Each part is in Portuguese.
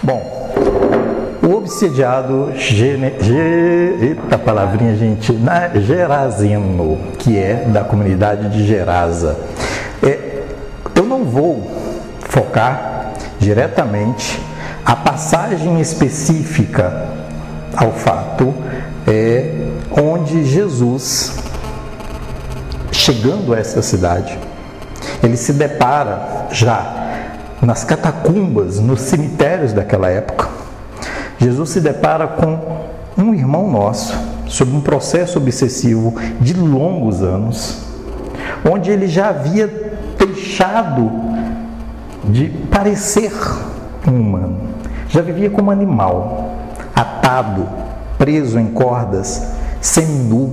Bom, o obsidiado eita palavrinha, gente, Gerazeno, que é da comunidade de Gerasa. Eu não vou focar diretamente a passagem específica ao fato onde Jesus, chegando a essa cidade, ele se depara já nas catacumbas, nos cemitérios daquela época. Jesus se depara com um irmão nosso, sob um processo obsessivo de longos anos, onde ele já havia deixado de parecer um humano, já vivia como animal, atado, preso em cordas, seminu,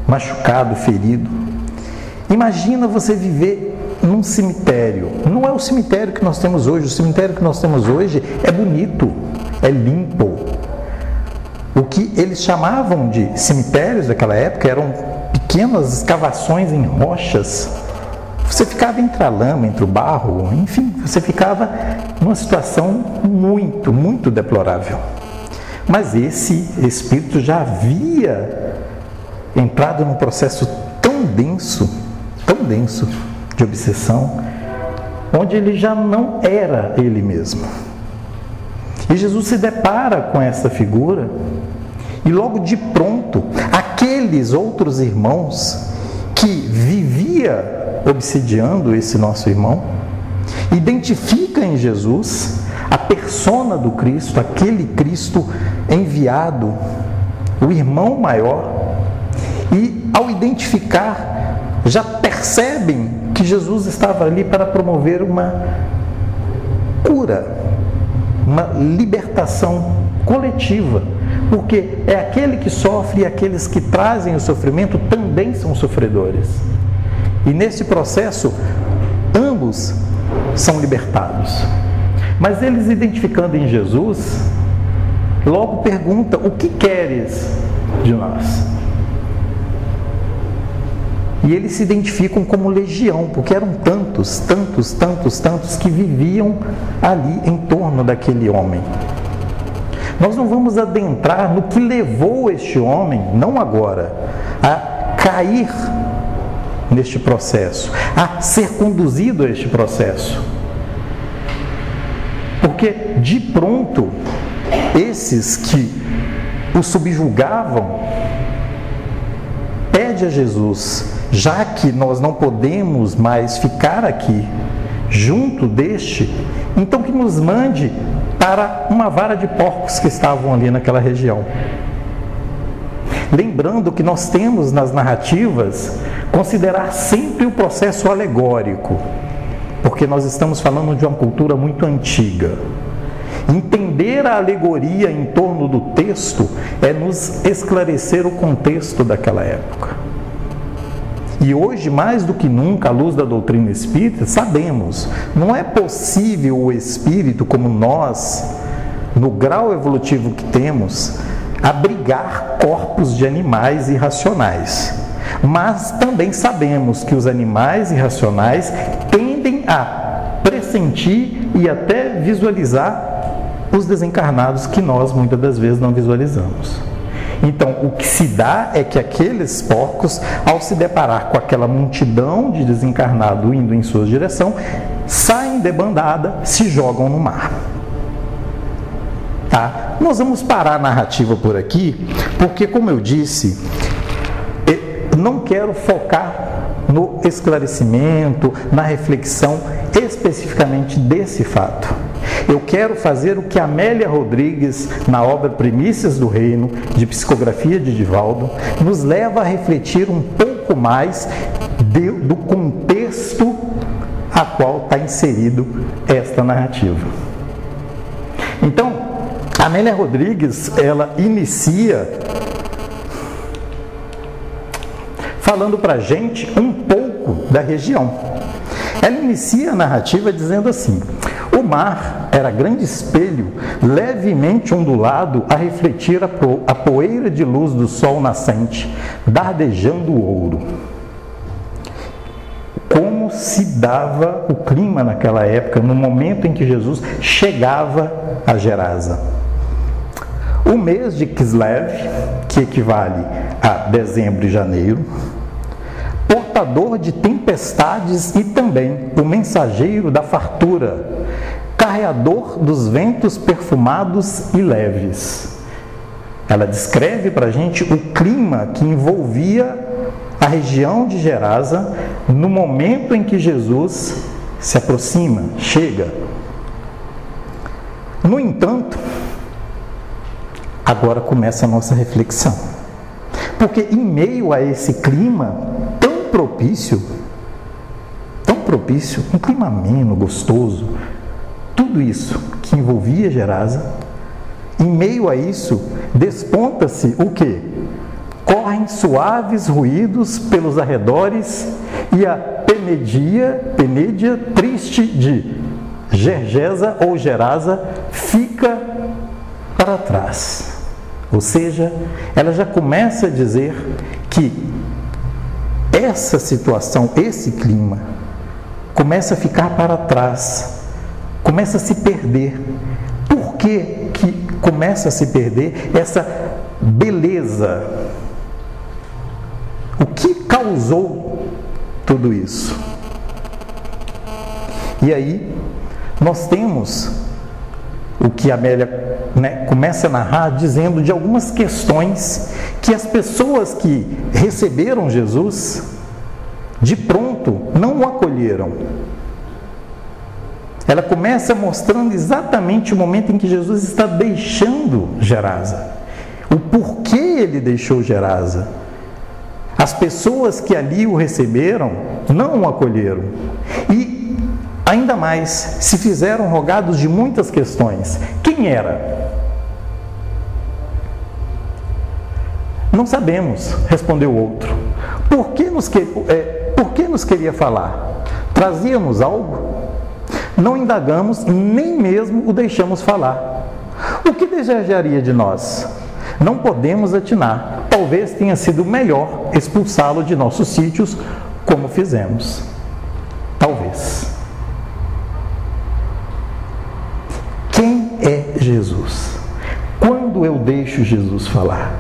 machucado, ferido. Imagina você viver num cemitério. Não é o cemitério que nós temos hoje. O cemitério que nós temos hoje é bonito, é limpo. O que eles chamavam de cemitérios daquela época eram pequenas escavações em rochas. Você ficava entre a lama, entre o barro, enfim, você ficava numa situação muito, muito deplorável. Mas esse espírito já havia entrado num processo tão denso de obsessão, onde ele já não era ele mesmo. E Jesus se depara com essa figura e logo de pronto, aqueles outros irmãos que vivia obsidiando esse nosso irmão, identifica em Jesus a persona do Cristo, aquele Cristo enviado, o irmão maior, e ao identificar, já percebem que Jesus estava ali para promover uma cura, uma libertação coletiva, porque é aquele que sofre e aqueles que trazem o sofrimento também são sofredores. E nesse processo, ambos são libertados. Mas eles, identificando em Jesus, logo perguntam: o que queres de nós? E eles se identificam como legião, porque eram tantos que viviam ali em torno daquele homem. Nós não vamos adentrar no que levou este homem, não agora, a cair neste processo, a ser conduzido a este processo. Porque, de pronto, esses que o subjugavam, pede a Jesus: já que nós não podemos mais ficar aqui junto deste, então que nos mande para uma vara de porcos que estavam ali naquela região. Lembrando que nós temos nas narrativas considerar sempre o processo alegórico, porque nós estamos falando de uma cultura muito antiga. Entender a alegoria em torno do texto é nos esclarecer o contexto daquela época. E hoje, mais do que nunca, à luz da doutrina espírita, sabemos, não é possível o espírito, como nós, no grau evolutivo que temos, abrigar corpos de animais irracionais. Mas também sabemos que os animais irracionais tendem a pressentir e até visualizar os desencarnados que nós muitas das vezes não visualizamos. Então, o que se dá é que aqueles porcos, ao se deparar com aquela multidão de desencarnados indo em sua direção, saem debandada, se jogam no mar. Tá? Nós vamos parar a narrativa por aqui, porque, como eu disse, não quero focar no esclarecimento, na reflexão especificamente desse fato. Eu quero fazer o que Amélia Rodrigues, na obra Primícias do Reino, de psicografia de Divaldo, nos leva a refletir um pouco mais do contexto a qual está inserido esta narrativa. Então, Amélia Rodrigues, ela inicia falando para a gente um pouco da região. Ela inicia a narrativa dizendo assim: o mar era grande espelho, levemente ondulado a refletir a poeira de luz do sol nascente, dardejando o ouro. Como se dava o clima naquela época, no momento em que Jesus chegava a Gerasa. O mês de Kislev, que equivale a dezembro e janeiro, portador de tempestades e também o mensageiro da fartura, carreador dos ventos perfumados e leves. Ela descreve para a gente o clima que envolvia a região de Gerasa no momento em que Jesus se aproxima, chega. No entanto, agora começa a nossa reflexão. Porque em meio a esse clima tão propício, um clima ameno, gostoso, tudo isso que envolvia Gerasa, em meio a isso, desponta-se o quê? Correm suaves ruídos pelos arredores e a Penédia triste de Gergesa ou Gerasa fica para trás. Ou seja, ela já começa a dizer que essa situação, esse clima, começa a ficar para trás, começa a se perder. Por que começa a se perder essa beleza? O que causou tudo isso? E aí, nós temos o que a Amélia começa a narrar, dizendo de algumas questões que as pessoas que receberam Jesus, de pronto, não o acolheram. Ela começa mostrando exatamente o momento em que Jesus está deixando Gerasa. O porquê ele deixou Gerasa. As pessoas que ali o receberam não o acolheram. E, ainda mais, se fizeram rogados de muitas questões. Quem era? Não sabemos, respondeu o outro. Por que nos queria falar? Trazia-nos algo? Não indagamos, nem mesmo o deixamos falar. O que desejaria de nós? Não podemos atinar. Talvez tenha sido melhor expulsá-lo de nossos sítios, como fizemos. Talvez. Quem é Jesus? Quando eu deixo Jesus falar?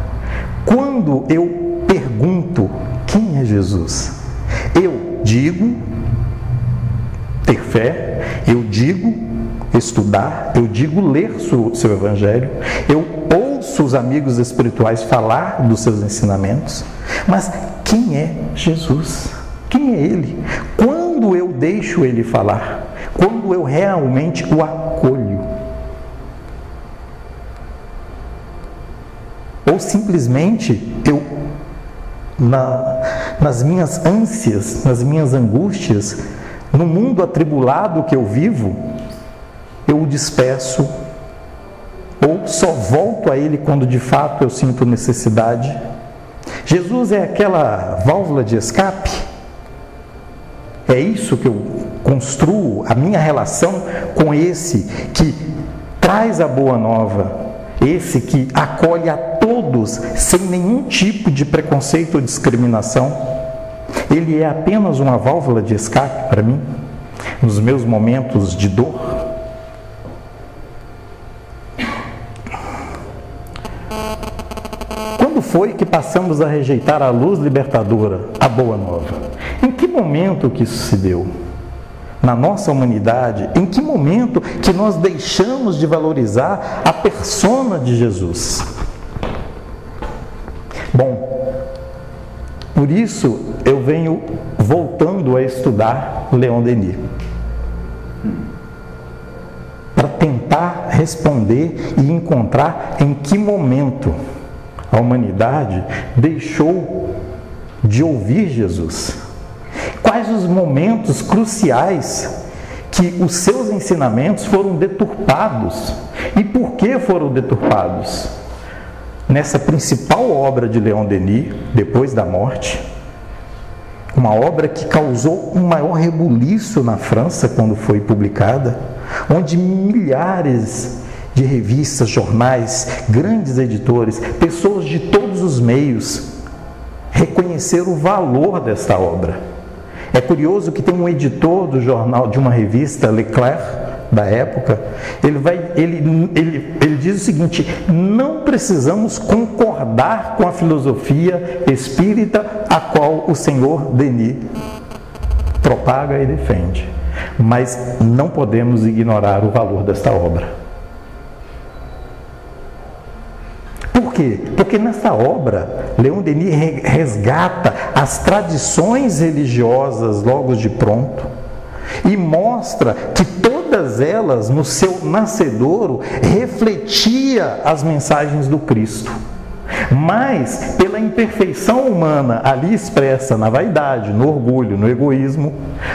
Quando eu pergunto quem é Jesus? Eu digo ter fé, eu digo estudar, eu digo ler seu evangelho, eu ouço os amigos espirituais falar dos seus ensinamentos, mas quem é Jesus? Quem é Ele? Quando eu deixo Ele falar? Quando eu realmente o acolho? Ou simplesmente eu, nas minhas ânsias, nas minhas angústias, no mundo atribulado que eu vivo, eu o despeço, ou só volto a Ele quando de fato eu sinto necessidade? Jesus é aquela válvula de escape? É isso que eu construo a minha relação com esse que traz a boa nova, esse que acolhe a todos sem nenhum tipo de preconceito ou discriminação? Ele é apenas uma válvula de escape para mim, nos meus momentos de dor? Quando foi que passamos a rejeitar a luz libertadora, a boa nova? Em que momento que isso se deu? Na nossa humanidade, em que momento que nós deixamos de valorizar a persona de Jesus? Bom, por isso eu venho voltando a estudar Leon Denis, para tentar responder e encontrar em que momento a humanidade deixou de ouvir Jesus. Quais os momentos cruciais que os seus ensinamentos foram deturpados? E por que foram deturpados? Nessa principal obra de Leon Denis, depois da morte, uma obra que causou um maior rebuliço na França quando foi publicada, onde milhares de revistas, jornais, grandes editores, pessoas de todos os meios reconheceram o valor desta obra. É curioso que tem um editor do jornal, de uma revista, Leclerc, da época, ele diz o seguinte: não precisamos concordar com a filosofia espírita a qual o senhor Denis propaga e defende, mas não podemos ignorar o valor desta obra. Por quê? Porque nessa obra, Leon Denis resgata as tradições religiosas logo de pronto e mostra que todas elas, no seu nascedouro, refletia as mensagens do Cristo. Mas, pela imperfeição humana ali expressa na vaidade, no orgulho, no egoísmo,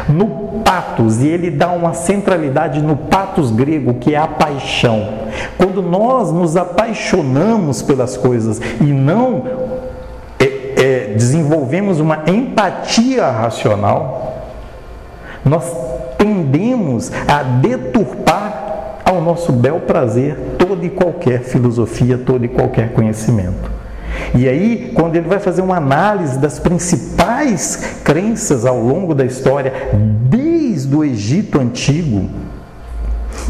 no patos, e ele dá uma centralidade no patos grego, que é a paixão. Quando nós nos apaixonamos pelas coisas e não desenvolvemos uma empatia racional, nós tendemos a deturpar ao nosso bel prazer toda e qualquer filosofia, todo e qualquer conhecimento. E aí, quando ele vai fazer uma análise das principais crenças ao longo da história, desde o Egito Antigo,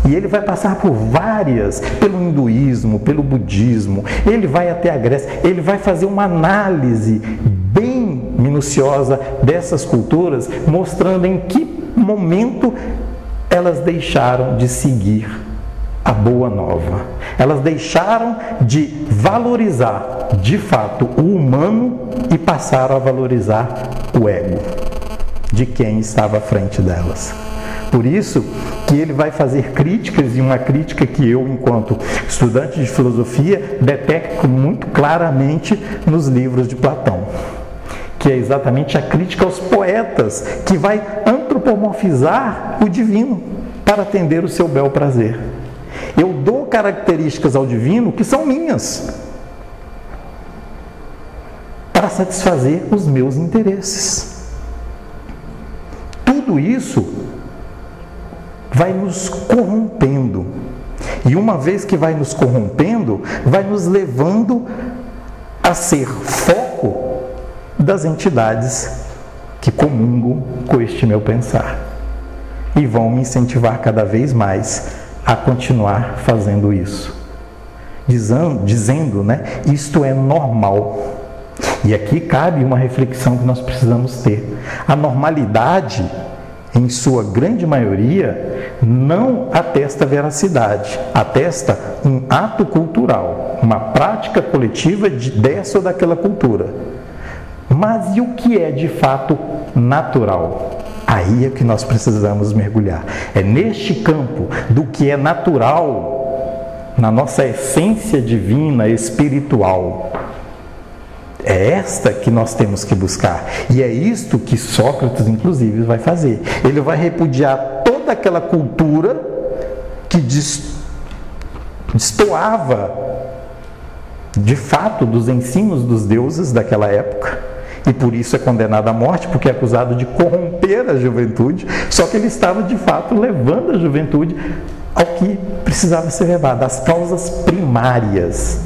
e ele vai passar por várias, pelo hinduísmo, pelo budismo, ele vai até a Grécia, ele vai fazer uma análise bem minuciosa dessas culturas, mostrando em que momento elas deixaram de seguir a boa nova. Elas deixaram de valorizar, de fato, o humano e passaram a valorizar o ego de quem estava à frente delas. Por isso que ele vai fazer críticas, e uma crítica que eu, enquanto estudante de filosofia, detecto muito claramente nos livros de Platão, que é exatamente a crítica aos poetas, que vai antropomorfizar o divino para atender o seu bel prazer. Eu dou características ao divino que são minhas, para satisfazer os meus interesses. Tudo isso vai nos corrompendo. E uma vez que vai nos corrompendo, vai nos levando a ser foco das entidades que comungam com este meu pensar. E vão me incentivar cada vez mais a continuar fazendo isso. Dizendo, né, isto é normal. E aqui cabe uma reflexão que nós precisamos ter. A normalidade, em sua grande maioria, não atesta veracidade, atesta um ato cultural, uma prática coletiva dessa ou daquela cultura. Mas e o que é de fato natural? Aí é que nós precisamos mergulhar. É neste campo do que é natural, na nossa essência divina, espiritual. É esta que nós temos que buscar. E é isto que Sócrates, inclusive, vai fazer. Ele vai repudiar toda aquela cultura que destoava, de fato, dos ensinos dos deuses daquela época. E por isso é condenado à morte, porque é acusado de corromper a juventude. Só que ele estava, de fato, levando a juventude ao que precisava ser levado, às causas primárias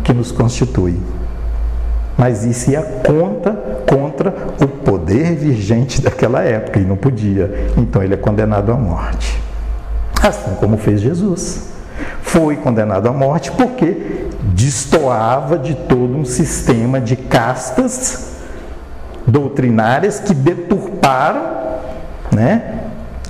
que nos constituem. Mas isso ia contra o poder vigente daquela época, e não podia. Então ele é condenado à morte. Assim como fez Jesus. Foi condenado à morte porque destoava de todo um sistema de castas doutrinárias que deturparam, né?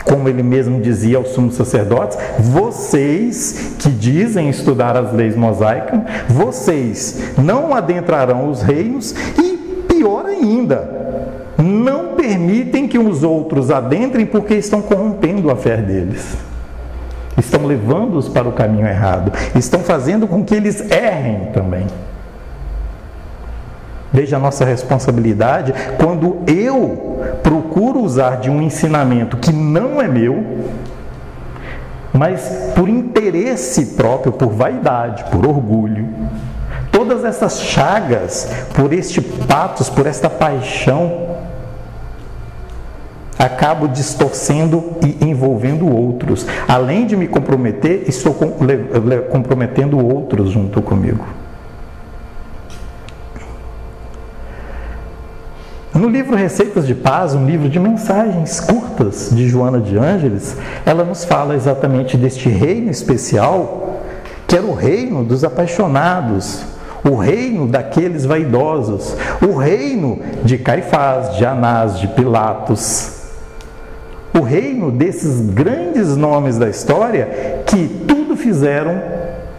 Como ele mesmo dizia aos sumos sacerdotes: vocês que dizem estudar as leis mosaicas, vocês não adentrarão os reinos e, pior ainda, não permitem que os outros adentrem porque estão corrompendo a fé deles. Estão levando-os para o caminho errado. Estão fazendo com que eles errem também. Veja a nossa responsabilidade quando eu procuro usar de um ensinamento que não é meu, mas por interesse próprio, por vaidade, por orgulho. Todas essas chagas, por este patos, por esta paixão, acabo distorcendo e envolvendo outros. Além de me comprometer, estou comprometendo outros junto comigo. No livro Receitas de Paz, um livro de mensagens curtas de Joana de Ângeles, ela nos fala exatamente deste reino especial, que era o reino dos apaixonados, o reino daqueles vaidosos, o reino de Caifás, de Anás, de Pilatos, o reino desses grandes nomes da história que tudo fizeram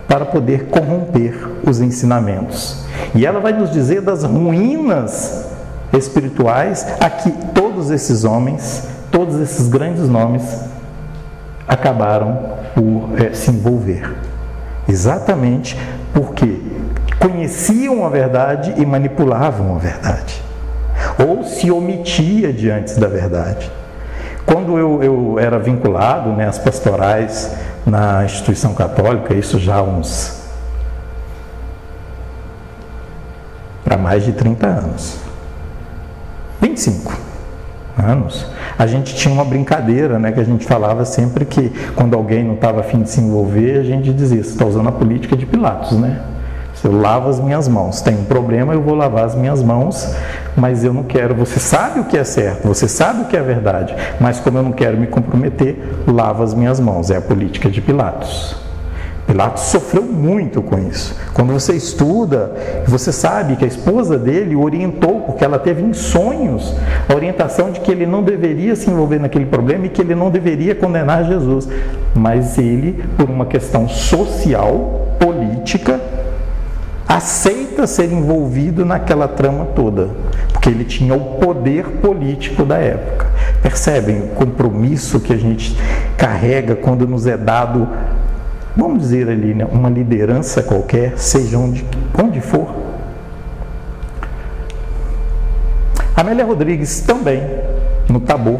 para poder corromper os ensinamentos. E ela vai nos dizer das ruínas espirituais a que todos esses homens, todos esses grandes nomes acabaram por se envolver. Exatamente porque conheciam a verdade e manipulavam a verdade, ou se omitia diante da verdade. Quando eu era vinculado, às pastorais na instituição católica, isso já para mais de 30 anos, 25 anos, a gente tinha uma brincadeira, que a gente falava sempre que quando alguém não estava a fim de se envolver, a gente dizia: você está usando a política de Pilatos, Eu lavo as minhas mãos. Tem um problema, eu vou lavar as minhas mãos, mas eu não quero. Você sabe o que é certo, você sabe o que é verdade, mas como eu não quero me comprometer, lavo as minhas mãos. É a política de Pilatos. Pilatos sofreu muito com isso. Quando você estuda, você sabe que a esposa dele o orientou, porque ela teve em sonhos a orientação de que ele não deveria se envolver naquele problema e que ele não deveria condenar Jesus. Mas ele, por uma questão social, política, aceita ser envolvido naquela trama toda, porque ele tinha o poder político da época. Percebem o compromisso que a gente carrega quando nos é dado, vamos dizer ali, uma liderança qualquer, seja onde for. Amélia Rodrigues também, no Tabor,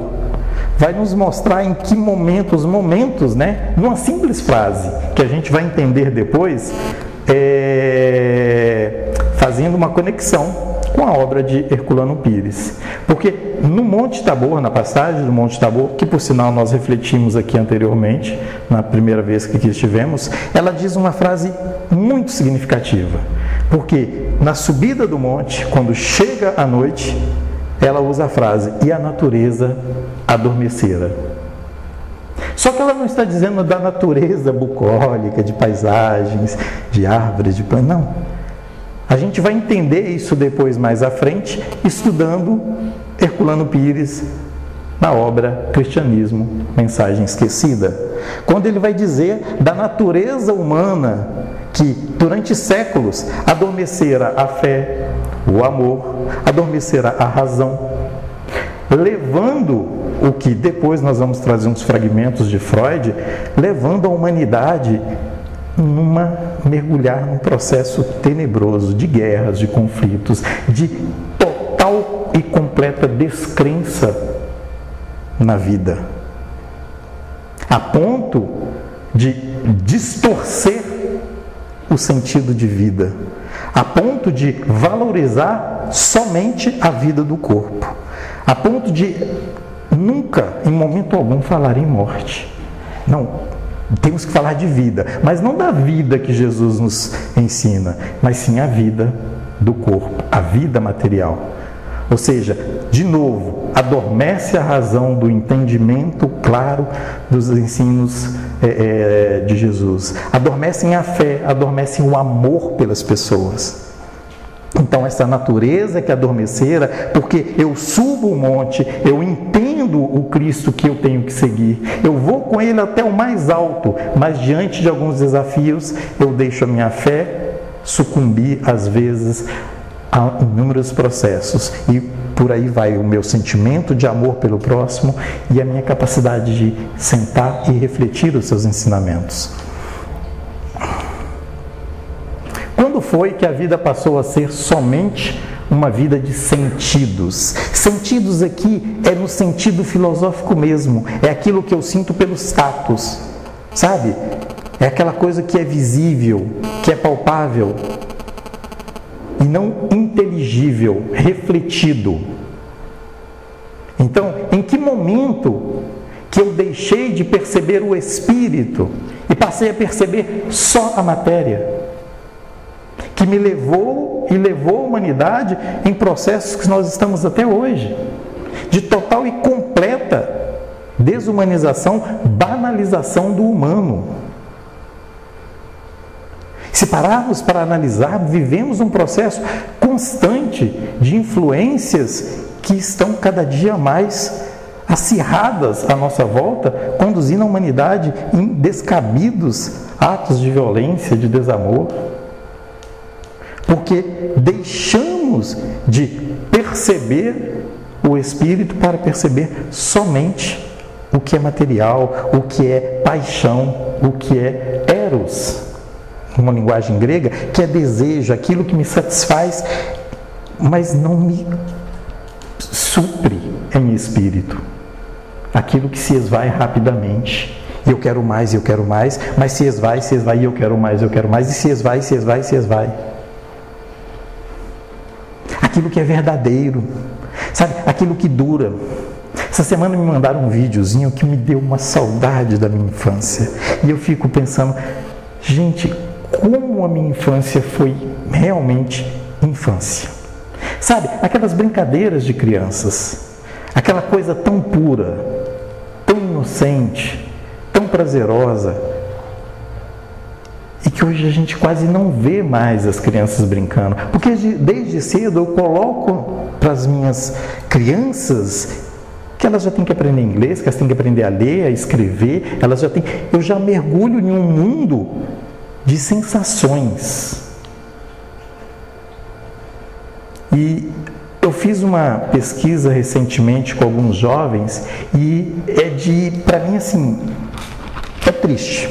vai nos mostrar em que momentos, numa simples frase, que a gente vai entender depois, fazendo uma conexão com a obra de Herculano Pires. Porque no Monte Tabor, na passagem do Monte Tabor, que por sinal nós refletimos aqui anteriormente, na primeira vez que aqui estivemos, ela diz uma frase muito significativa. Porque na subida do monte, quando chega a noite, ela usa a frase: e a natureza adormecera. Só que ela não está dizendo da natureza bucólica, de paisagens, de árvores, de plantas, não. A gente vai entender isso depois, mais à frente, estudando Herculano Pires na obra Cristianismo, Mensagem Esquecida. Quando ele vai dizer da natureza humana que durante séculos adormecera a fé, o amor, adormecera a razão, levando o que depois nós vamos trazer uns fragmentos de Freud, levando a humanidade mergulhar num processo tenebroso de guerras, de conflitos, de total e completa descrença na vida, a ponto de distorcer o sentido de vida, a ponto de valorizar somente a vida do corpo, a ponto de nunca, em momento algum, falar em morte. Não, temos que falar de vida, mas não da vida que Jesus nos ensina, mas sim a vida do corpo, a vida material. Ou seja, de novo, adormece a razão do entendimento claro dos ensinos de Jesus. Adormecem a fé, adormecem o amor pelas pessoas. Então, essa natureza que adormecera, porque eu subo o monte, eu entendo o Cristo que eu tenho que seguir, eu vou com Ele até o mais alto, mas diante de alguns desafios, eu deixo a minha fé sucumbir, às vezes, a inúmeros processos, e por aí vai o meu sentimento de amor pelo próximo e a minha capacidade de sentar e refletir os seus ensinamentos. Quando foi que a vida passou a ser somente uma vida de sentidos? Sentidos aqui é no sentido filosófico mesmo, é aquilo que eu sinto pelos tatos, sabe? É aquela coisa que é visível, que é palpável, e não inteligível, refletido. Então, em que momento que eu deixei de perceber o espírito e passei a perceber só a matéria? que me levou e levou a humanidade em processos que nós estamos até hoje, de total e completa desumanização, banalização do humano. Se pararmos para analisar, vivemos um processo constante de influências que estão cada dia mais acirradas à nossa volta, conduzindo a humanidade em descabidos atos de violência, de desamor. Porque deixamos de perceber o Espírito para perceber somente o que é material, o que é paixão, o que é eros, uma linguagem grega, que é desejo, aquilo que me satisfaz, mas não me supre em meu espírito. Aquilo que se esvai rapidamente. E eu quero mais, mas se esvai, e eu quero mais, e se esvai. Aquilo que é verdadeiro, sabe? Aquilo que dura. Essa semana me mandaram um videozinho que me deu uma saudade da minha infância. E eu fico pensando, gente, como a minha infância foi realmente infância. Sabe, aquelas brincadeiras de crianças, aquela coisa tão pura, tão inocente, tão prazerosa, e que hoje a gente quase não vê mais as crianças brincando. Porque desde cedo eu coloco para as minhas crianças que elas já têm que aprender inglês, que elas têm que aprender a ler, a escrever, eu já mergulho em um mundo de sensações. E eu fiz uma pesquisa recentemente com alguns jovens e para mim assim, é triste.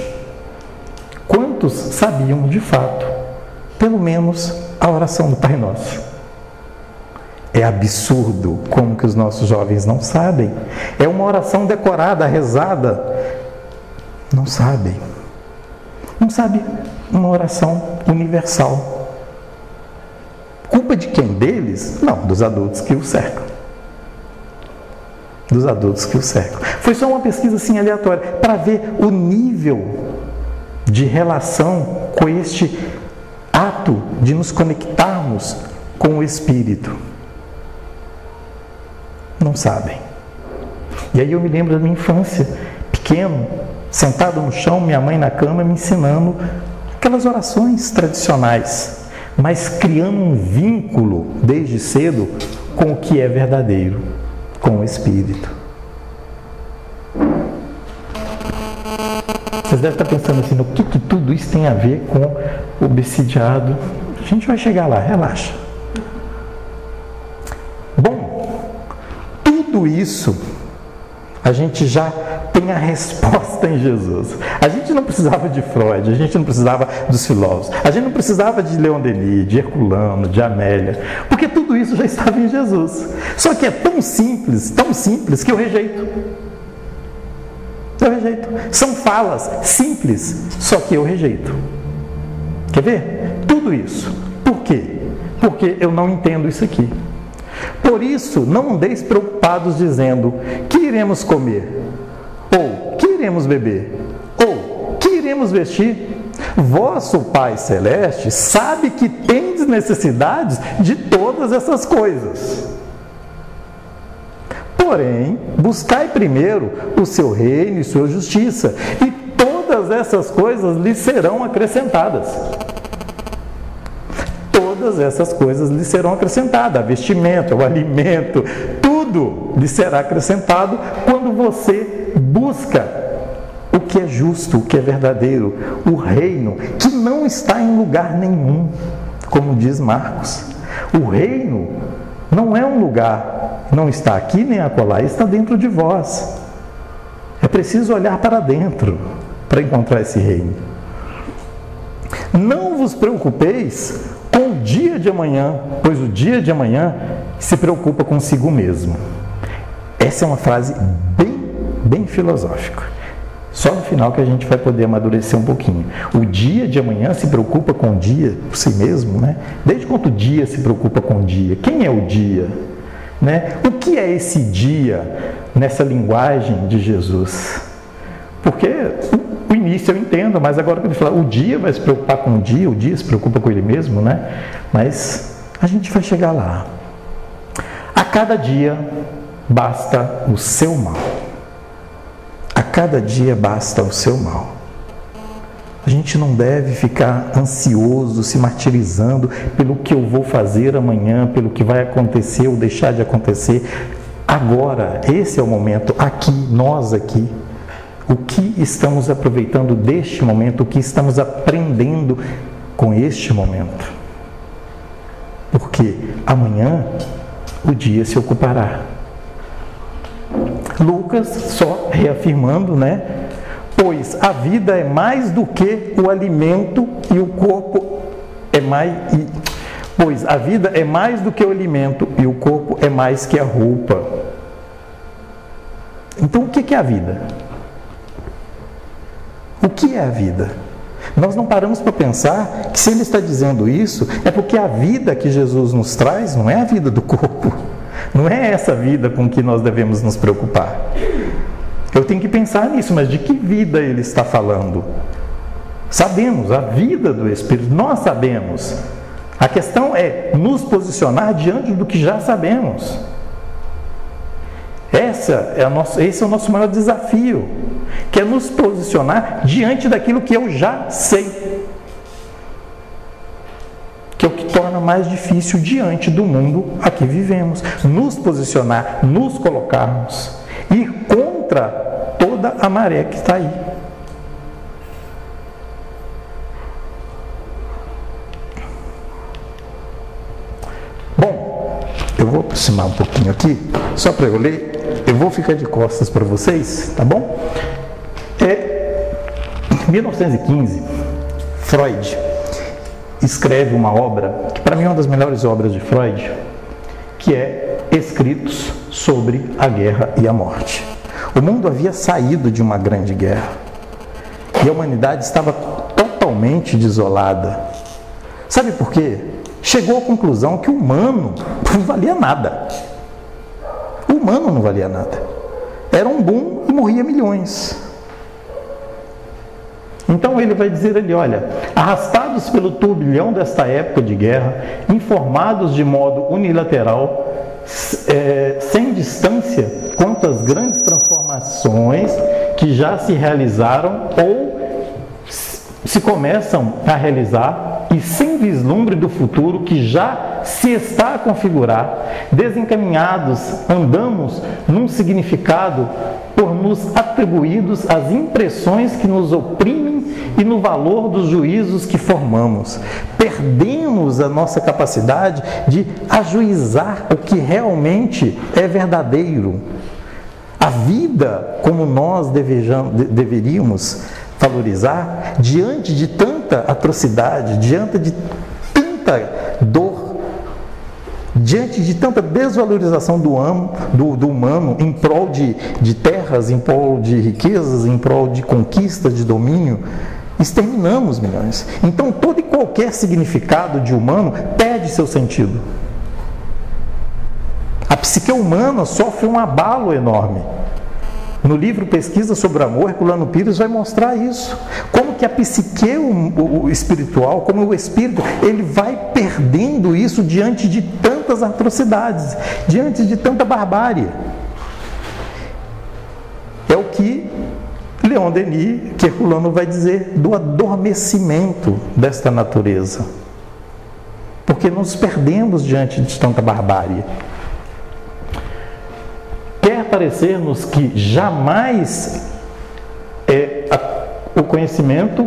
Quantos sabiam de fato, pelo menos, a oração do Pai Nosso? É absurdo como que os nossos jovens não sabem. É uma oração decorada, rezada. Não sabem. Não sabe uma oração universal. Culpa de quem? Deles? Não, dos adultos que o cercam. Dos adultos que o cercam. Foi só uma pesquisa assim aleatória, para ver o nível de relação com este ato de nos conectarmos com o Espírito. Não sabem. E aí eu me lembro da minha infância, pequeno, sentado no chão, minha mãe na cama me ensinando aquelas orações tradicionais, mas criando um vínculo desde cedo com o que é verdadeiro, com o Espírito. Vocês devem estar pensando assim, no que tudo isso tem a ver com o obsidiado. A gente vai chegar lá, relaxa. Bom, tudo isso a gente já tem a resposta em Jesus. A gente não precisava de Freud, a gente não precisava dos filósofos, a gente não precisava de Leon Denis, de Herculano, de Amélia, porque tudo isso já estava em Jesus. Só que é tão simples que eu rejeito. Eu rejeito. São falas simples, só que eu rejeito. Quer ver? Tudo isso. Por quê? Porque eu não entendo isso aqui. Por isso, não andeis preocupados dizendo: que iremos comer? Ou que iremos beber? Ou que iremos vestir? Vosso Pai Celeste sabe que tendes necessidades de todas essas coisas. Porém, buscai primeiro o seu reino e sua justiça, e todas essas coisas lhe serão acrescentadas. Todas essas coisas lhe serão acrescentadas. A vestimenta, o alimento, tudo lhe será acrescentado quando você busca o que é justo, o que é verdadeiro, o reino, que não está em lugar nenhum, como diz Marcos. O reino não é um lugar, não está aqui nem acolá, está dentro de vós. É preciso olhar para dentro para encontrar esse reino. Não vos preocupeis com o dia de amanhã, pois o dia de amanhã se preocupa consigo mesmo. Essa é uma frase bem filosófica. Só no final que a gente vai poder amadurecer um pouquinho. O dia de amanhã se preocupa com o dia por si mesmo, né? Desde quando o dia se preocupa com o dia? Quem é o dia? Né? O que é esse dia nessa linguagem de Jesus? Porque o início eu entendo, mas agora que ele fala, o dia vai se preocupar com o dia se preocupa com ele mesmo, né? Mas a gente vai chegar lá. A cada dia basta o seu mal. A cada dia basta o seu mal. A gente não deve ficar ansioso, se martirizando pelo que eu vou fazer amanhã, pelo que vai acontecer ou deixar de acontecer. Agora, esse é o momento, aqui, nós aqui. O que estamos aproveitando deste momento, o que estamos aprendendo com este momento. Porque amanhã o dia se ocupará. Lucas, só reafirmando, né? Pois a vida é mais do que o alimento e o corpo é mais... Pois a vida é mais do que o alimento e o corpo é mais que a roupa. Então o que é a vida? O que é a vida? Nós não paramos para pensar que se ele está dizendo isso, é porque a vida que Jesus nos traz não é a vida do corpo. Não é essa vida com que nós devemos nos preocupar. Eu tenho que pensar nisso, mas de que vida ele está falando? Sabemos, a vida do Espírito, nós sabemos. A questão é nos posicionar diante do que já sabemos. Esse é o nosso maior desafio, que é nos posicionar diante daquilo que eu já sei. Que é o que torna mais difícil diante do mundo a que vivemos. Nos posicionar, nos colocarmos, ir contra toda a maré que está aí. Bom, eu vou aproximar um pouquinho aqui, só para eu ler. Eu vou ficar de costas para vocês, tá bom? Em 1915, Freud escreve uma obra, que para mim é uma das melhores obras de Freud, que é Escritos sobre a Guerra e a Morte. O mundo havia saído de uma grande guerra e a humanidade estava totalmente desolada. Sabe por quê? Chegou à conclusão que o humano não valia nada. O humano não valia nada. Era um boom e morria milhões. Então ele vai dizer ali, olha, arrastados pelo turbilhão desta época de guerra, informados de modo unilateral, sem distância quanto às grandes transformações que já se realizaram ou se começam a realizar e sem vislumbre do futuro que já se está a configurar, desencaminhados, andamos num significado por nos atribuídos as impressões que nos oprimem e no valor dos juízos que formamos. Perdemos a nossa capacidade de ajuizar o que realmente é verdadeiro. A vida, como nós deveríamos valorizar, diante de tanta atrocidade, diante de tanta dor, diante de tanta desvalorização do humano em prol de terras, em prol de riquezas, em prol de conquista, de domínio, exterminamos milhões. Então todo e qualquer significado de humano perde seu sentido. A psique humana sofre um abalo enorme. No livro Pesquisa sobre o Amor, Herculano Pires vai mostrar isso. Como que a psique espiritual, como o espírito, ele vai perdendo isso diante de tantas atrocidades, diante de tanta barbárie. É o que Leon Denis, que Herculano vai dizer, do adormecimento desta natureza. Porque nos perdemos diante de tanta barbárie. Quer parecer-nos que jamais o conhecimento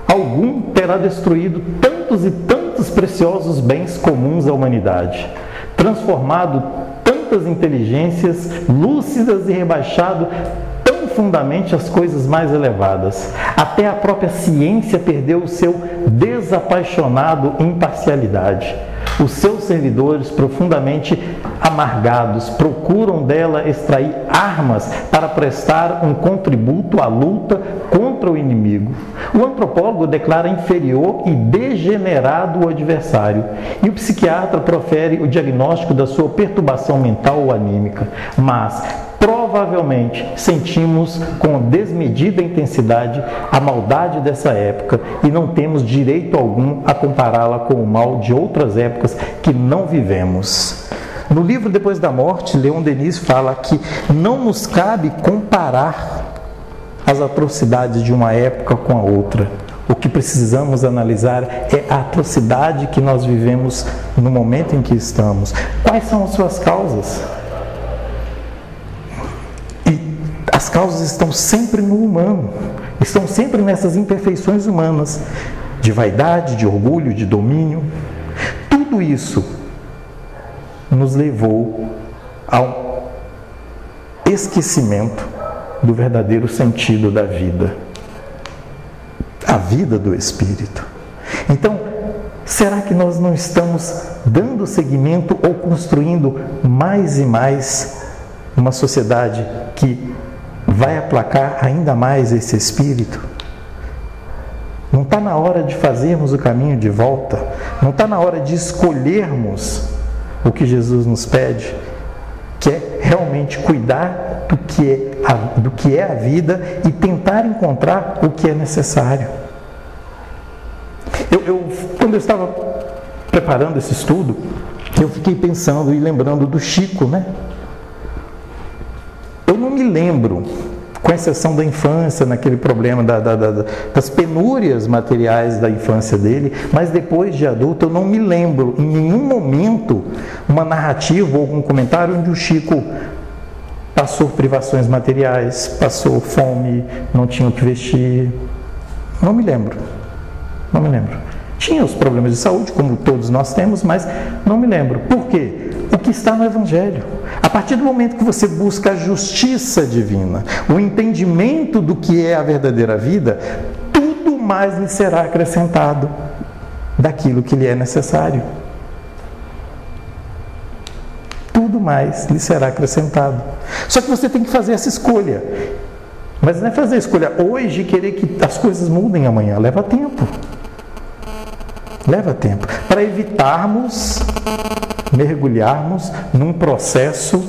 algum terá destruído tantos e tantos preciosos bens comuns à humanidade, transformado tantas inteligências lúcidas e rebaixado tão profundamente as coisas mais elevadas. Até a própria ciência perdeu o seu desapaixonado imparcialidade. Os seus servidores, profundamente amargados, procuram dela extrair armas para prestar um contributo à luta contra o inimigo. O antropólogo declara inferior e degenerado o adversário, e o psiquiatra profere o diagnóstico da sua perturbação mental ou anímica. Mas provavelmente sentimos com desmedida intensidade a maldade dessa época e não temos direito algum a compará-la com o mal de outras épocas que não vivemos. No livro Depois da Morte, Leon Denis fala que não nos cabe comparar as atrocidades de uma época com a outra. O que precisamos analisar é a atrocidade que nós vivemos no momento em que estamos. Quais são as suas causas? E as causas estão sempre no humano, estão sempre nessas imperfeições humanas, de vaidade, de orgulho, de domínio. Tudo isso nos levou ao esquecimento do verdadeiro sentido da vida. A vida do Espírito. Então, será que nós não estamos dando seguimento ou construindo mais e mais uma sociedade que vai aplacar ainda mais esse Espírito? Não está na hora de fazermos o caminho de volta? Não está na hora de escolhermos o que Jesus nos pede? Que é realmente cuidar do que é a vida e tentar encontrar o que é necessário. Quando eu estava preparando esse estudo, eu fiquei pensando e lembrando do Chico, né? Eu não me lembro, com exceção da infância, naquele problema das penúrias materiais da infância dele, mas depois de adulto eu não me lembro em nenhum momento uma narrativa ou algum comentário onde o Chico passou privações materiais, passou fome, não tinha o que vestir. Não me lembro. Tinha os problemas de saúde, como todos nós temos, mas não me lembro. Por quê? O que está no Evangelho. A partir do momento que você busca a justiça divina, o entendimento do que é a verdadeira vida, tudo mais lhe será acrescentado daquilo que lhe é necessário. Tudo mais lhe será acrescentado. Só que você tem que fazer essa escolha. Mas não é fazer a escolha hoje e querer que as coisas mudem amanhã. Leva tempo. Leva tempo. Para evitarmos mergulharmos num processo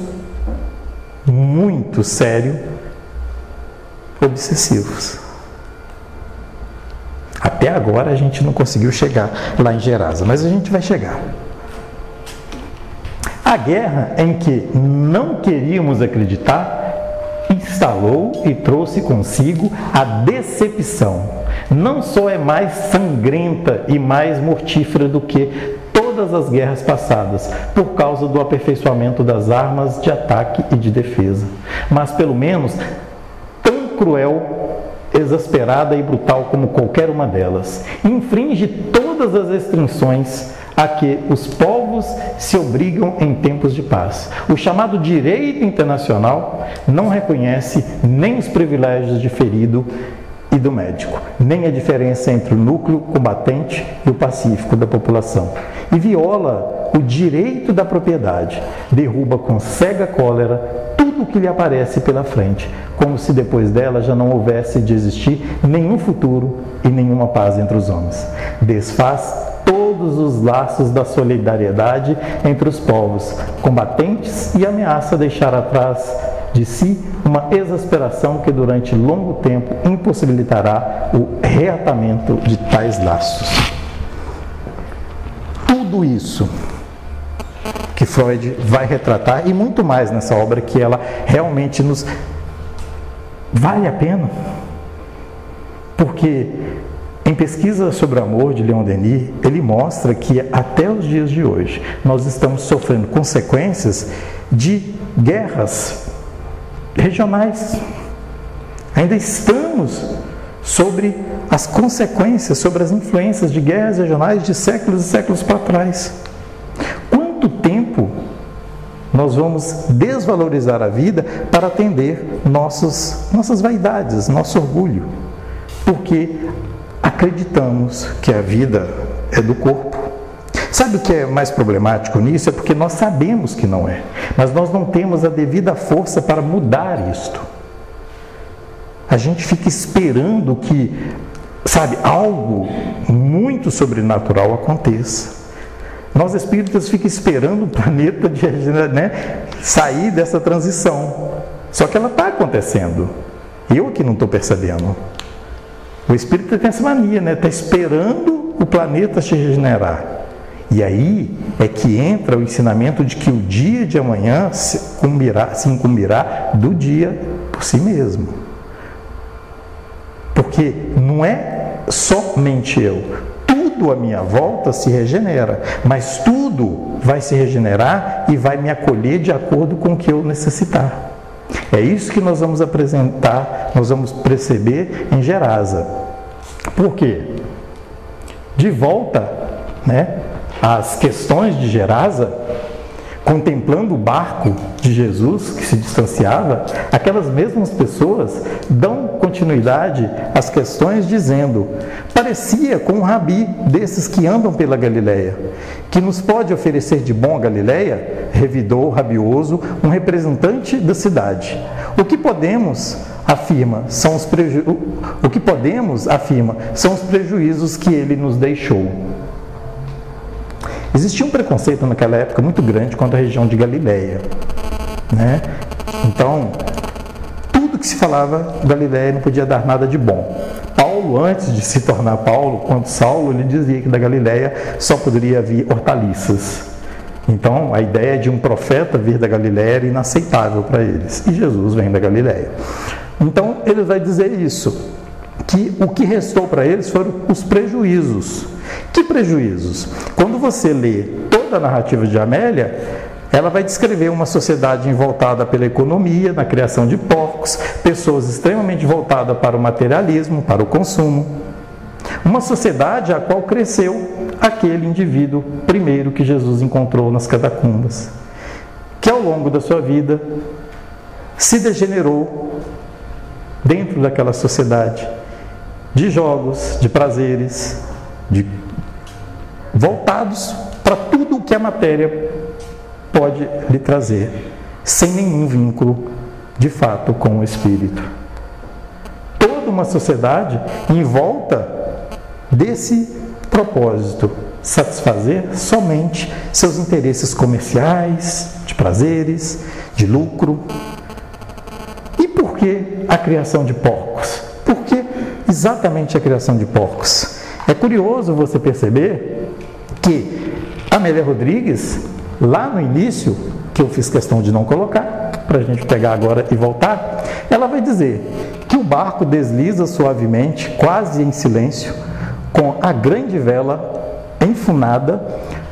muito sério, obsessivos. Até agora a gente não conseguiu chegar lá em Gerasa, mas a gente vai chegar. A guerra em que não queríamos acreditar instalou e trouxe consigo a decepção. Não só é mais sangrenta e mais mortífera do que todas as guerras passadas, por causa do aperfeiçoamento das armas de ataque e de defesa, mas pelo menos tão cruel, exasperada e brutal como qualquer uma delas. Infringe todas as restrições a que os povos se obrigam em tempos de paz. O chamado direito internacional não reconhece nem os privilégios de ferido e do médico, nem a diferença entre o núcleo combatente e o pacífico da população, e viola o direito da propriedade, derruba com cega cólera tudo o que lhe aparece pela frente, como se depois dela já não houvesse de existir nenhum futuro e nenhuma paz entre os homens. Desfaz todos os laços da solidariedade entre os povos combatentes e ameaça deixar atrás de si uma exasperação que durante longo tempo impossibilitará o reatamento de tais laços. Tudo isso que Freud vai retratar e muito mais nessa obra, que ela realmente nos vale a pena, porque em Pesquisa sobre o Amor, de Leon Denis, ele mostra que até os dias de hoje nós estamos sofrendo consequências de guerras regionais. Ainda estamos sobre as consequências, sobre as influências de guerras regionais de séculos e séculos para trás. Quanto tempo nós vamos desvalorizar a vida para atender nossas vaidades, nosso orgulho? Porque acreditamos que a vida é do corpo. Sabe o que é mais problemático nisso? É porque nós sabemos que não é, mas nós não temos a devida força para mudar isto. A gente fica esperando que, algo muito sobrenatural aconteça. Nós espíritas ficamos esperando o planeta sair dessa transição. Só que ela está acontecendo. Eu que não estou percebendo. O Espírito tem essa mania, né? Está esperando o planeta se regenerar. E aí é que entra o ensinamento de que o dia de amanhã se incumbirá do dia por si mesmo. Porque não é somente eu. Tudo à minha volta se regenera, mas tudo vai se regenerar e vai me acolher de acordo com o que eu necessitar. É isso que nós vamos apresentar, nós vamos perceber em Gerasa. Por quê? De volta, né, às questões de Gerasa, contemplando o barco de Jesus que se distanciava, aquelas mesmas pessoas dão continuidade às questões dizendo: parecia com um rabi desses que andam pela Galileia, que nos pode oferecer de bom a Galileia? Revidou rabioso um representante da cidade. O que podemos, afirma, são os prejuízos que ele nos deixou. Existia um preconceito naquela época muito grande contra a região de Galileia, né? Então, tudo que se falava Galileia não podia dar nada de bom. Paulo, antes de se tornar Paulo, quando Saulo, ele dizia que da Galileia só poderia vir hortaliças. Então, a ideia de um profeta vir da Galileia era inaceitável para eles. E Jesus vem da Galileia. Então, ele vai dizer isso, que o que restou para eles foram os prejuízos. Que prejuízos? Quando você lê toda a narrativa de Amélia, ela vai descrever uma sociedade voltada pela economia, na criação de porcos, pessoas extremamente voltadas para o materialismo, para o consumo. Uma sociedade a qual cresceu aquele indivíduo primeiro que Jesus encontrou nas catacumbas, que ao longo da sua vida se degenerou dentro daquela sociedade de jogos, de prazeres, voltados para tudo o que a matéria pode lhe trazer, sem nenhum vínculo de fato com o Espírito. Toda uma sociedade em volta desse propósito, satisfazer somente seus interesses comerciais, de prazeres, de lucro. E por que a criação de porcos? Por que exatamente a criação de porcos? É curioso você perceber que Amélia Rodrigues, lá no início, que eu fiz questão de não colocar, para a gente pegar agora e voltar, ela vai dizer que o barco desliza suavemente, quase em silêncio, com a grande vela enfunada,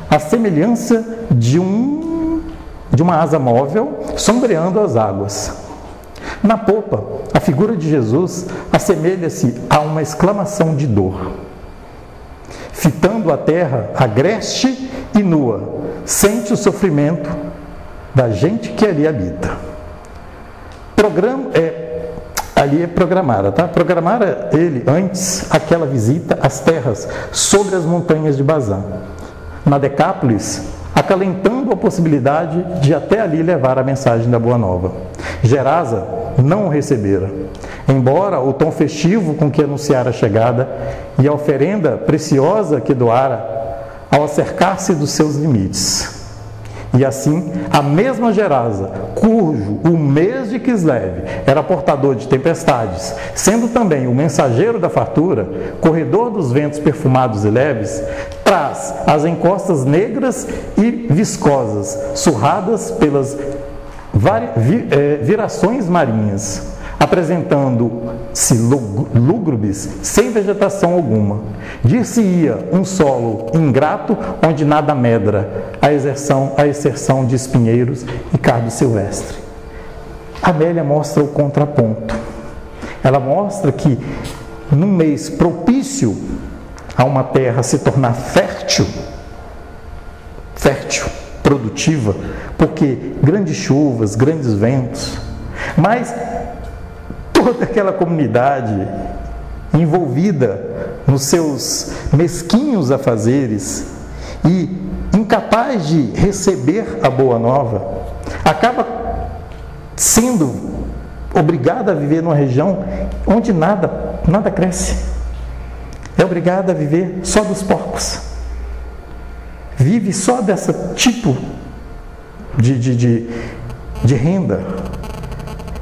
à semelhança de uma asa móvel sombreando as águas. Na popa, a figura de Jesus assemelha-se a uma exclamação de dor. Fitando a terra agreste e nua, sente o sofrimento da gente que ali habita. Ali é programada, tá? Programara ele antes aquela visita às terras sobre as montanhas de Bazã, na Decápolis, acalentando a possibilidade de até ali levar a mensagem da Boa Nova. Gerasa não o recebera, embora o tom festivo com que anunciara a chegada e a oferenda preciosa que doara ao acercar-se dos seus limites. E assim, a mesma Gerasa, cujo o mês de Quisleve era portador de tempestades, sendo também o mensageiro da fartura, corredor dos ventos perfumados e leves, traz as encostas negras e viscosas, surradas pelas virações marinhas, apresentando-se lúgubres, sem vegetação alguma. Dir-se-ia um solo ingrato, onde nada medra, a exceção de espinheiros e cardo silvestre. Amélia mostra o contraponto. Ela mostra que, num mês propício a uma terra se tornar fértil, produtiva, porque grandes chuvas, grandes ventos, mas toda aquela comunidade envolvida nos seus mesquinhos afazeres e incapaz de receber a boa nova, acaba sendo obrigada a viver numa região onde nada cresce. É obrigada a viver só dos porcos. Vive só desse tipo de renda.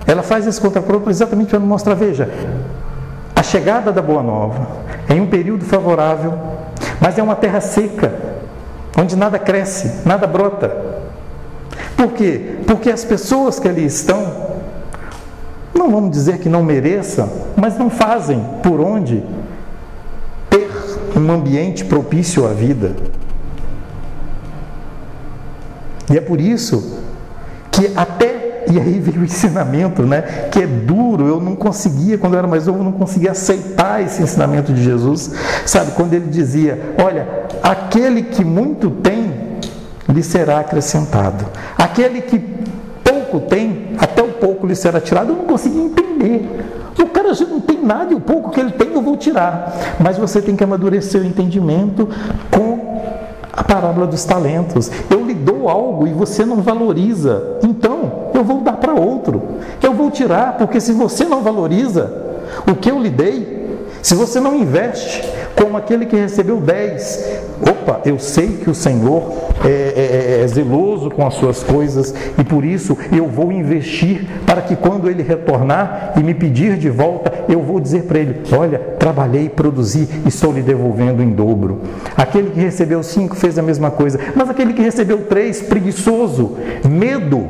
Ela faz esse contraponto exatamente para mostrar, veja, a chegada da Boa Nova em um período favorável, mas é uma terra seca, onde nada cresce, nada brota. Por quê? Porque as pessoas que ali estão, não vamos dizer que não mereçam, mas não fazem por onde ter um ambiente propício à vida. E é por isso que e aí veio o ensinamento, né? Que é duro, eu não conseguia, quando eu era mais novo, eu não conseguia aceitar esse ensinamento de Jesus, sabe? Quando ele dizia, olha, aquele que muito tem, lhe será acrescentado. Aquele que pouco tem, até o pouco lhe será tirado. Eu não conseguia entender. O cara já não tem nada e o pouco que ele tem eu vou tirar. Mas você tem que amadurecer o entendimento com a parábola dos talentos. Eu lhe dou algo e você não valoriza, então eu vou dar para outro. Eu vou tirar, porque se você não valoriza o que eu lhe dei, se você não investe como aquele que recebeu 10, opa, eu sei que o Senhor é zeloso com as suas coisas e por isso eu vou investir para que quando ele retornar e me pedir de volta, eu vou dizer para ele, olha, trabalhei, produzi, estou lhe devolvendo em dobro. Aquele que recebeu 5 fez a mesma coisa, mas aquele que recebeu 3, preguiçoso, medo,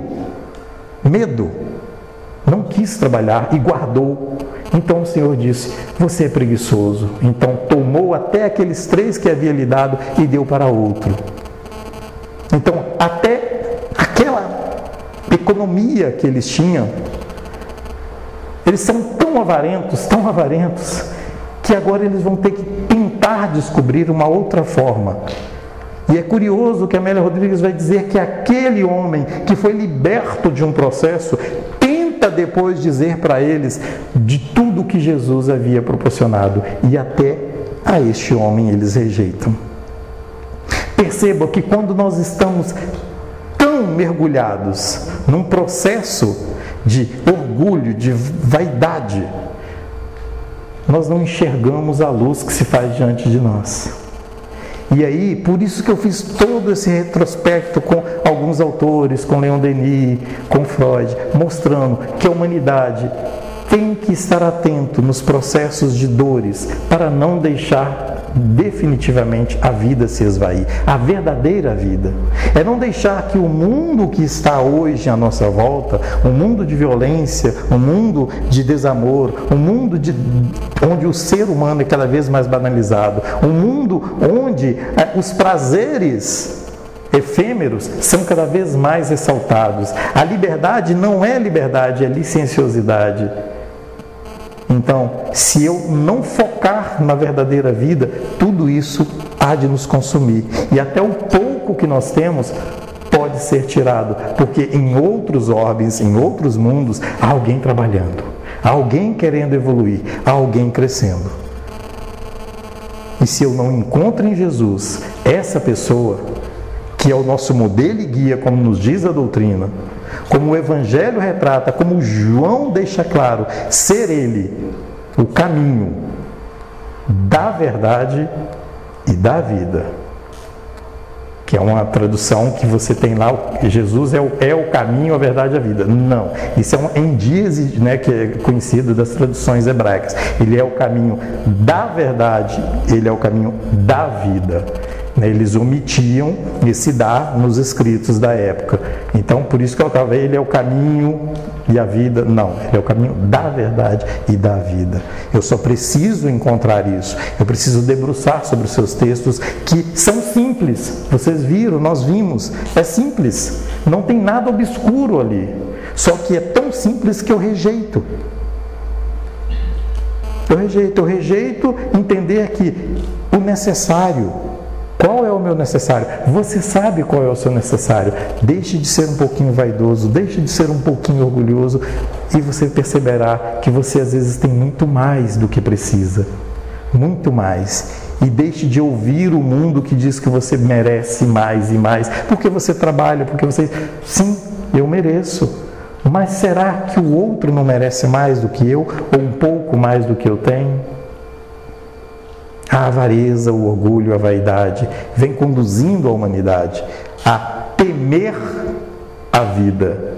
não quis trabalhar e guardou. Então o Senhor disse, você é preguiçoso. Então tomou até aqueles 3 que havia lhe dado e deu para outro. Então até aquela economia que eles tinham, eles são tão avarentos, que agora eles vão ter que tentar descobrir uma outra forma. E é curioso que a Amélia Rodrigues vai dizer que aquele homem que foi liberto de um processo, tenta depois dizer para eles de tudo que Jesus havia proporcionado. E até a este homem eles rejeitam. Perceba que quando nós estamos tão mergulhados num processo de orgulho, de vaidade, nós não enxergamos a luz que se faz diante de nós. E aí, por isso que eu fiz todo esse retrospecto com alguns autores, com Leon Denis, com Freud, mostrando que a humanidade tem que estar atento nos processos de dores para não deixar definitivamente a vida se esvair, a verdadeira vida. É não deixar que o mundo que está hoje à nossa volta, um mundo de violência, um mundo de desamor, um mundo onde o ser humano é cada vez mais banalizado, um mundo onde os prazeres efêmeros são cada vez mais ressaltados. A liberdade não é liberdade, é licenciosidade. Então, se eu não focar na verdadeira vida, tudo isso há de nos consumir. E até o pouco que nós temos pode ser tirado, porque em outros orbes, em outros mundos, há alguém trabalhando, há alguém querendo evoluir, há alguém crescendo. E se eu não encontro em Jesus essa pessoa, que é o nosso modelo e guia, como nos diz a doutrina, como o Evangelho retrata, como João deixa claro, ser ele o caminho da verdade e da vida. Que é uma tradução que você tem lá, Jesus é o caminho, a verdade e a vida. Não, isso é um endíase, né, que é conhecido das traduções hebraicas. Ele é o caminho da verdade, ele é o caminho da vida. Eles omitiam esse "da" nos escritos da época. Então, por isso que eu estava, ele é o caminho e a vida. Não, ele é o caminho da verdade e da vida. Eu só preciso encontrar isso. Eu preciso debruçar sobre os seus textos, que são simples. Vocês viram, nós vimos. É simples. Não tem nada obscuro ali. Só que é tão simples que eu rejeito. Eu rejeito entender que o necessário. Qual é o meu necessário? Você sabe qual é o seu necessário. Deixe de ser um pouquinho vaidoso, deixe de ser um pouquinho orgulhoso e você perceberá que você às vezes tem muito mais do que precisa. Muito mais. E deixe de ouvir o mundo que diz que você merece mais e mais. Porque você trabalha, porque você... Sim, eu mereço. Mas será que o outro não merece mais do que eu? Ou um pouco mais do que eu tenho? A avareza, o orgulho, a vaidade vem conduzindo a humanidade a temer a vida,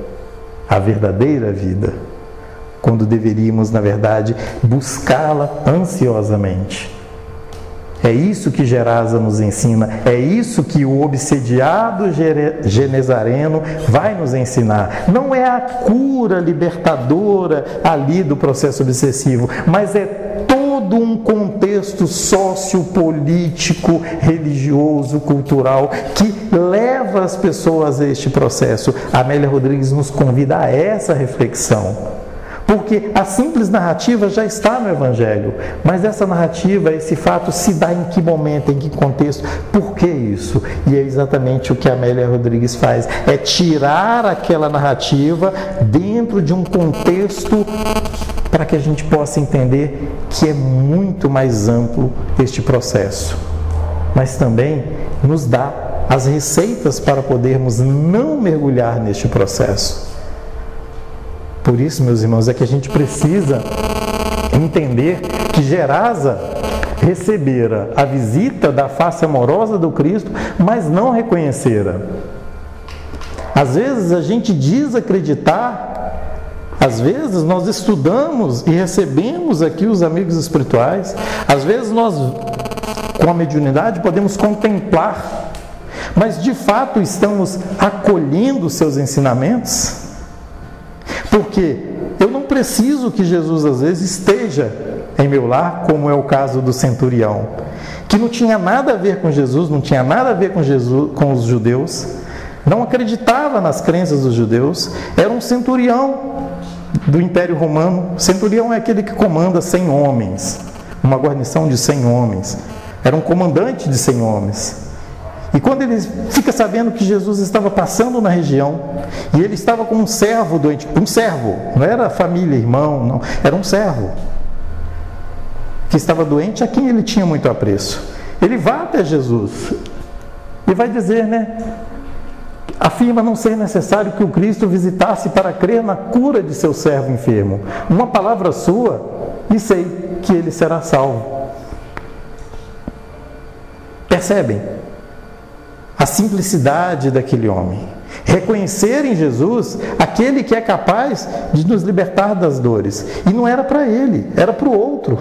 a verdadeira vida. quando deveríamos, na verdade, buscá-la ansiosamente. É isso que Gerasa nos ensina, é isso que o obsediado genezareno vai nos ensinar. Não é a cura libertadora ali do processo obsessivo, mas é todo um contexto sociopolítico, religioso, cultural, que leva as pessoas a este processo. A Amélia Rodrigues nos convida a essa reflexão. Porque a simples narrativa já está no Evangelho, mas essa narrativa, esse fato se dá em que momento, em que contexto, por que isso? E é exatamente o que a Amélia Rodrigues faz, é tirar aquela narrativa dentro de um contexto para que a gente possa entender que é muito mais amplo este processo, mas também nos dá as receitas para podermos não mergulhar neste processo. Por isso, meus irmãos, é que a gente precisa entender que Gerasa recebera a visita da face amorosa do Cristo, mas não reconhecera. Às vezes a gente diz acreditar, às vezes nós estudamos e recebemos aqui os amigos espirituais, às vezes nós, com a mediunidade, podemos contemplar, mas de fato estamos acolhendo seus ensinamentos? Porque eu não preciso que Jesus às vezes esteja em meu lar, como é o caso do centurião, que não tinha nada a ver com Jesus, não tinha nada a ver com Jesus, com os judeus, não acreditava nas crenças dos judeus, era um centurião do Império Romano. Centurião é aquele que comanda 100 homens, uma guarnição de 100 homens, era um comandante de 100 homens. E quando ele fica sabendo que Jesus estava passando na região, e ele estava com um servo doente, um servo, não era família, irmão, não, era um servo, que estava doente, a quem ele tinha muito apreço. Ele vai até Jesus e vai dizer, afirma não ser necessário que o Cristo visitasse para crer na cura de seu servo enfermo. Uma palavra sua e sei que ele será salvo. Percebem? A simplicidade daquele homem. Reconhecer em Jesus aquele que é capaz de nos libertar das dores. E não era para ele, era para o outro.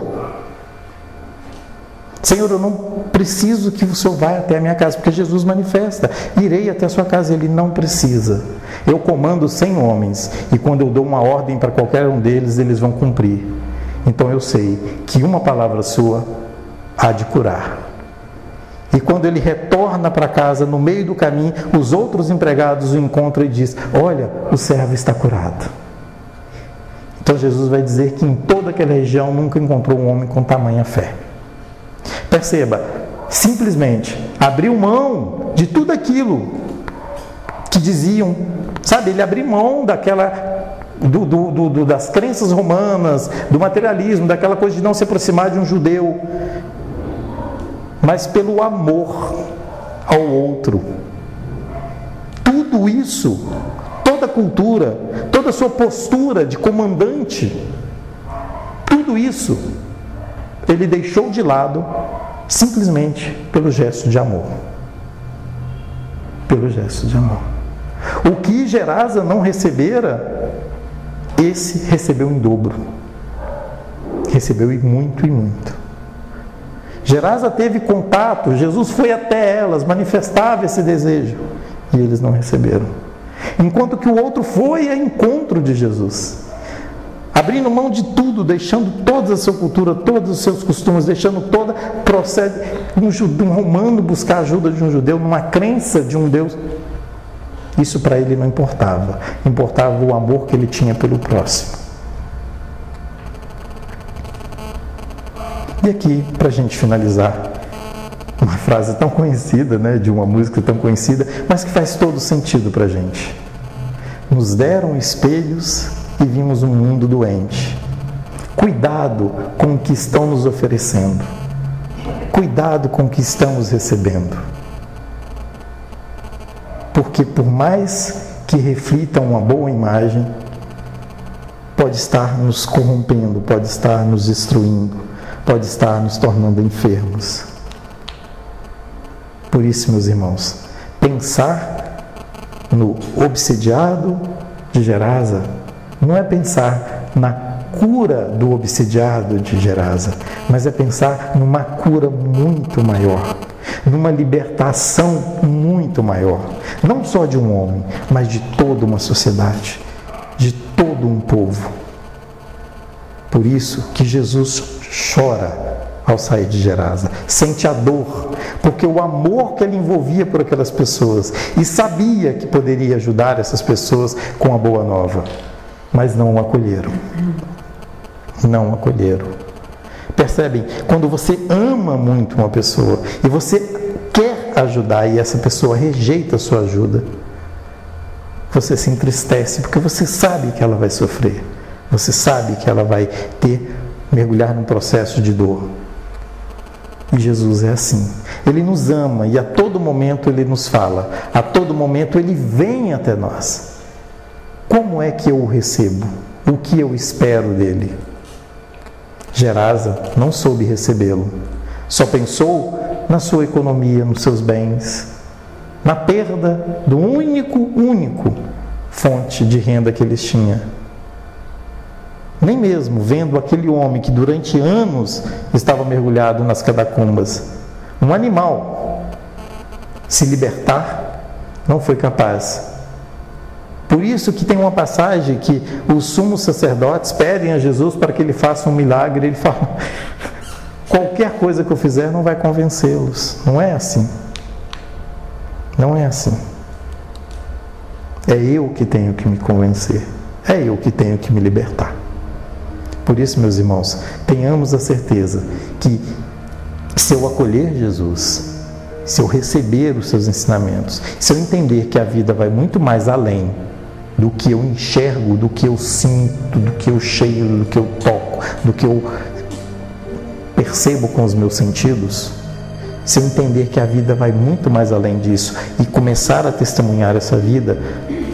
Senhor, eu não preciso que o Senhor vá até a minha casa, porque Jesus manifesta, irei até a sua casa. Ele não precisa. Eu comando 100 homens, e quando eu dou uma ordem para qualquer um deles, eles vão cumprir. Então eu sei que uma palavra sua há de curar. E quando ele retorna para casa, no meio do caminho, os outros empregados o encontram e diz: olha, o servo está curado. Então Jesus vai dizer que em toda aquela região nunca encontrou um homem com tamanha fé. Perceba, simplesmente abriu mão de tudo aquilo que diziam, sabe? Ele abriu mão daquela das crenças romanas, do materialismo, daquela coisa de não se aproximar de um judeu, mas pelo amor ao outro. Tudo isso, toda a cultura, toda a sua postura de comandante, tudo isso ele deixou de lado simplesmente pelo gesto de amor. Pelo gesto de amor. O que Gerasa não recebera, esse recebeu em dobro. Recebeu e muito, e muito. Gerasa teve contato, Jesus foi até elas, manifestava esse desejo, e eles não receberam. Enquanto que o outro foi a encontro de Jesus, abrindo mão de tudo, deixando toda a sua cultura, todos os seus costumes, deixando toda, procede um romano buscar a ajuda de um judeu, numa crença de um Deus. Isso para ele não importava, importava o amor que ele tinha pelo próximo. E aqui, para a gente finalizar, uma frase tão conhecida, de uma música tão conhecida, mas que faz todo sentido para a gente. Nos deram espelhos e vimos um mundo doente. Cuidado com o que estão nos oferecendo. Cuidado com o que estamos recebendo. Porque por mais que reflitam uma boa imagem, pode estar nos corrompendo, pode estar nos destruindo, pode estar nos tornando enfermos. Por isso, meus irmãos, pensar no obsediado de Gerasa não é pensar na cura do obsidiado de Gerasa, mas é pensar numa cura muito maior, numa libertação muito maior, não só de um homem, mas de toda uma sociedade, de todo um povo. Por isso que Jesus chora ao sair de Gerasa, sente a dor, porque o amor que ele envolvia por aquelas pessoas, e sabia que poderia ajudar essas pessoas com a boa nova, mas não o acolheram. Não o acolheram. Percebem? Quando você ama muito uma pessoa e você quer ajudar e essa pessoa rejeita a sua ajuda, você se entristece porque você sabe que ela vai sofrer. Você sabe que ela vai mergulhar num processo de dor. E Jesus é assim. Ele nos ama e a todo momento Ele nos fala. A todo momento Ele vem até nós. Como é que eu o recebo? O que eu espero dele? Gerasa não soube recebê-lo. Só pensou na sua economia, nos seus bens, na perda do único fonte de renda que eles tinham. Nem mesmo vendo aquele homem que durante anos estava mergulhado nas catacumbas, um animal, se libertar, não foi capaz. Por isso que tem uma passagem que os sumos sacerdotes pedem a Jesus para que ele faça um milagre. Ele fala, qualquer coisa que eu fizer não vai convencê-los. Não é assim. Não é assim. É eu que tenho que me convencer. É eu que tenho que me libertar. Por isso, meus irmãos, tenhamos a certeza que se eu acolher Jesus, se eu receber os seus ensinamentos, se eu entender que a vida vai muito mais além do que eu enxergo, do que eu sinto, do que eu cheiro, do que eu toco, do que eu percebo com os meus sentidos, se eu entender que a vida vai muito mais além disso e começar a testemunhar essa vida,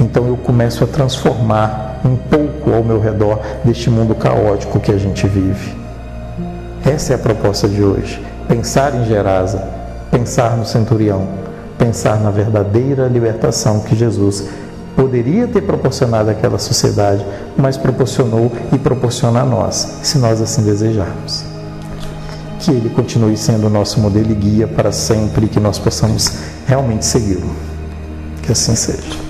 então eu começo a transformar um pouco ao meu redor deste mundo caótico que a gente vive. Essa é a proposta de hoje. Pensar em Gerasa, pensar no centurião, pensar na verdadeira libertação que Jesus poderia ter proporcionado àquela sociedade, mas proporcionou e proporciona a nós, se nós assim desejarmos. Que Ele continue sendo o nosso modelo e guia para sempre e que nós possamos realmente segui-lo. Que assim seja.